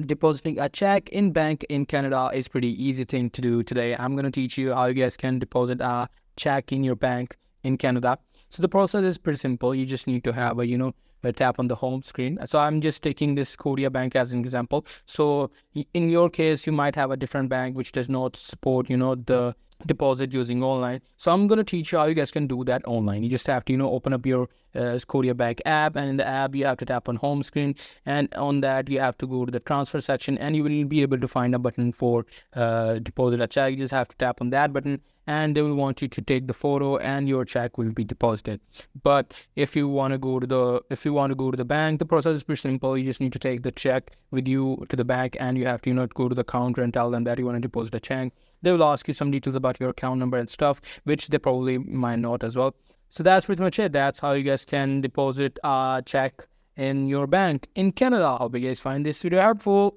Depositing a check in bank in Canada is pretty easy thing to do today. I'm going to teach you how you guys can deposit a check in your bank in Canada. So the process is pretty simple. You just need to have a tap on the home screen. So I'm just taking this Korea bank as an example. So in your case, you might have a different bank which does not support, the deposit using online. So I'm going to teach you how you guys can do that online. You just have to, open up your Korea bank app, and in the app you have to tap on home screen, and on that you have to go to the transfer section, and you will be able to find a button for deposit a check. You just have to tap on that button, and they will want you to take the photo, and your check will be deposited. But if you want to go to the bank, the process is pretty simple. You just need to take the check with you to the bank, and you have to go to the counter and tell them that you want to deposit a check. They will ask you some details about your account number and stuff, which they probably might not as well. So that's pretty much it. That's how you guys can deposit a check in your bank in Canada. Hope you guys find this video helpful.